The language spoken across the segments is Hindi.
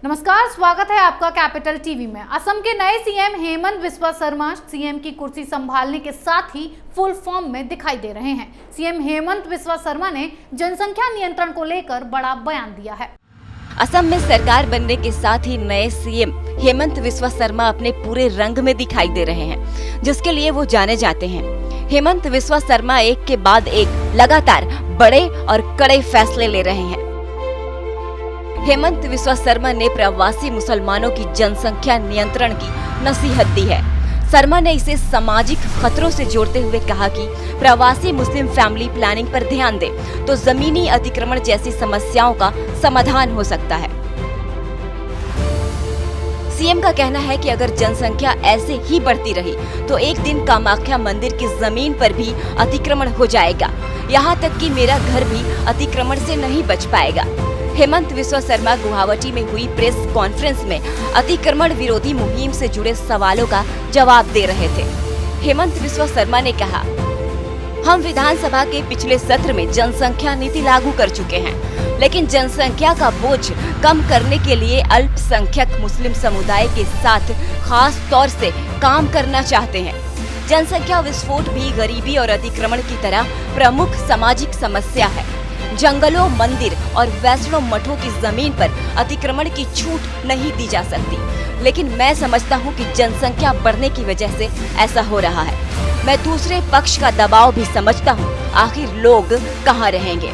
नमस्कार, स्वागत है आपका कैपिटल टीवी में। असम के नए सीएम हेमंत बिस्वा शर्मा सीएम की कुर्सी संभालने के साथ ही फुल फॉर्म में दिखाई दे रहे हैं। सीएम हेमंत बिस्वा शर्मा ने जनसंख्या नियंत्रण को लेकर बड़ा बयान दिया है। असम में सरकार बनने के साथ ही नए सीएम हेमंत बिस्वा शर्मा अपने पूरे रंग में दिखाई दे रहे हैं, जिसके लिए वो जाने जाते हैं। हेमंत बिस्वा शर्मा एक के बाद एक लगातार बड़े और कड़े फैसले ले रहे हैं। हेमंत बिस्वा शर्मा ने प्रवासी मुसलमानों की जनसंख्या नियंत्रण की नसीहत दी है। शर्मा ने इसे सामाजिक खतरों से जोड़ते हुए कहा कि प्रवासी मुस्लिम फैमिली प्लानिंग पर ध्यान दे तो जमीनी अतिक्रमण जैसी समस्याओं का समाधान हो सकता है। सीएम का कहना है कि अगर जनसंख्या ऐसे ही बढ़ती रही तो एक दिन कामाख्या मंदिर की जमीन पर भी अतिक्रमण हो जाएगा। यहाँ तक कि मेरा घर भी अतिक्रमण से नहीं बच पाएगा। हेमंत बिस्वा शर्मा गुवाहाटी में हुई प्रेस कॉन्फ्रेंस में अतिक्रमण विरोधी मुहिम से जुड़े सवालों का जवाब दे रहे थे। हेमंत बिस्वा शर्मा ने कहा, हम विधानसभा के पिछले सत्र में जनसंख्या नीति लागू कर चुके हैं, लेकिन जनसंख्या का बोझ कम करने के लिए अल्पसंख्यक मुस्लिम समुदाय के साथ खास तौर से काम करना चाहते हैं। जनसंख्या विस्फोट भी गरीबी और अतिक्रमण की तरह प्रमुख सामाजिक समस्या है। जंगलों, मंदिर और वैष्णव मठों की जमीन पर अतिक्रमण की छूट नहीं दी जा सकती, लेकिन मैं समझता हूं कि जनसंख्या बढ़ने की वजह से ऐसा हो रहा है। मैं दूसरे पक्ष का दबाव भी समझता हूं, आखिर लोग कहां रहेंगे।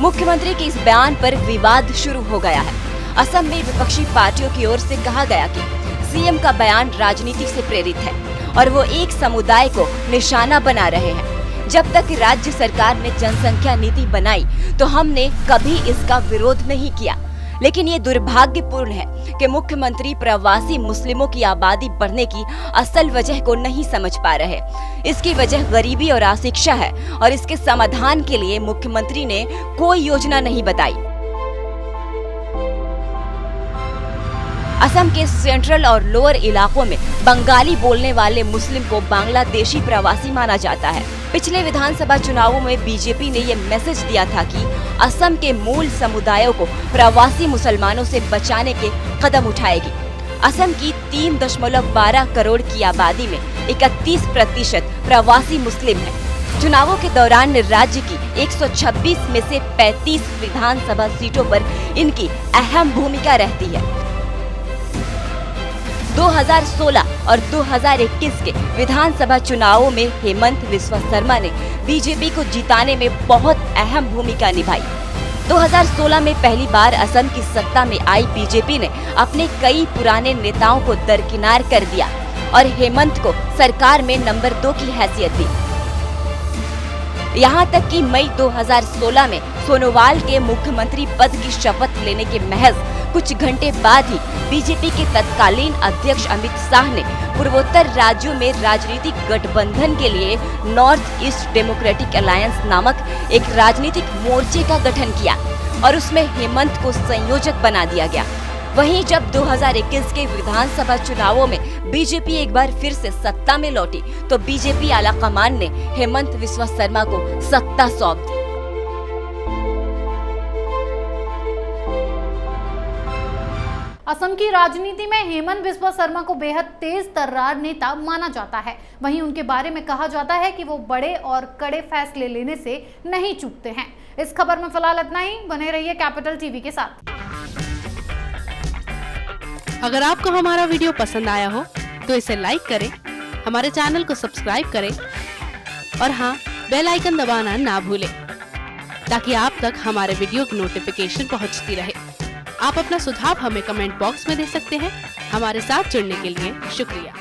मुख्यमंत्री के इस बयान पर विवाद शुरू हो गया है। असम में विपक्षी पार्टियों की ओर से कहा गया कि सीएम का बयान राजनीति से प्रेरित है और वो एक समुदाय को निशाना बना रहे हैं। जब तक राज्य सरकार ने जनसंख्या नीति बनाई तो हमने कभी इसका विरोध नहीं किया, लेकिन ये दुर्भाग्यपूर्ण है कि मुख्यमंत्री प्रवासी मुस्लिमों की आबादी बढ़ने की असल वजह को नहीं समझ पा रहे। इसकी वजह गरीबी और अशिक्षा है और इसके समाधान के लिए मुख्यमंत्री ने कोई योजना नहीं बताई। असम के सेंट्रल और लोअर इलाकों में बंगाली बोलने वाले मुस्लिम को बांग्लादेशी प्रवासी माना जाता है। पिछले विधानसभा चुनावों में बीजेपी ने ये मैसेज दिया था कि असम के मूल समुदायों को प्रवासी मुसलमानों से बचाने के कदम उठाएगी। असम की 3.12 करोड़ की आबादी में 31% प्रवासी मुस्लिम है। चुनावों के दौरान राज्य की 126 में से 35 विधानसभा सीटों पर इनकी अहम भूमिका रहती है। 2016 और 2021 के विधानसभा चुनावों में हेमंत बिस्वा शर्मा ने बीजेपी को जिताने में बहुत अहम भूमिका निभाई। 2016 में पहली बार असम की सत्ता में आई बीजेपी ने अपने कई पुराने नेताओं को दरकिनार कर दिया और हेमंत को सरकार में नंबर 2 की हैसियत दी। यहाँ तक कि मई 2016 में सोनोवाल के मुख्यमंत्री पद की शपथ लेने के महज कुछ घंटे बाद ही बीजेपी के तत्कालीन अध्यक्ष अमित शाह ने पूर्वोत्तर राज्यों में राजनीतिक गठबंधन के लिए नॉर्थ ईस्ट डेमोक्रेटिक अलायंस नामक एक राजनीतिक मोर्चे का गठन किया और उसमें हेमंत को संयोजक बना दिया गया। वहीं जब 2021 के विधानसभा चुनावों में बीजेपी एक बार फिर से सत्ता में लौटी तो बीजेपी आलाकमान ने हेमंत बिस्वा शर्मा को सत्ता सौंप दी। असम की राजनीति में हेमंत बिस्वा शर्मा को बेहद तेज तर्रार नेता माना जाता है। वहीं उनके बारे में कहा जाता है कि वो बड़े और कड़े फैसले लेने से नहीं चूकते हैं। इस खबर में फिलहाल इतना ही। बने रहिए कैपिटल टीवी के साथ। अगर आपको हमारा वीडियो पसंद आया हो तो इसे लाइक करें, हमारे चैनल को सब्सक्राइब करें और हाँ, बेल आइकन दबाना ना भूलें ताकि आप तक हमारे वीडियो की नोटिफिकेशन पहुंचती रहे। आप अपना सुझाव हमें कमेंट बॉक्स में दे सकते हैं। हमारे साथ जुड़ने के लिए शुक्रिया।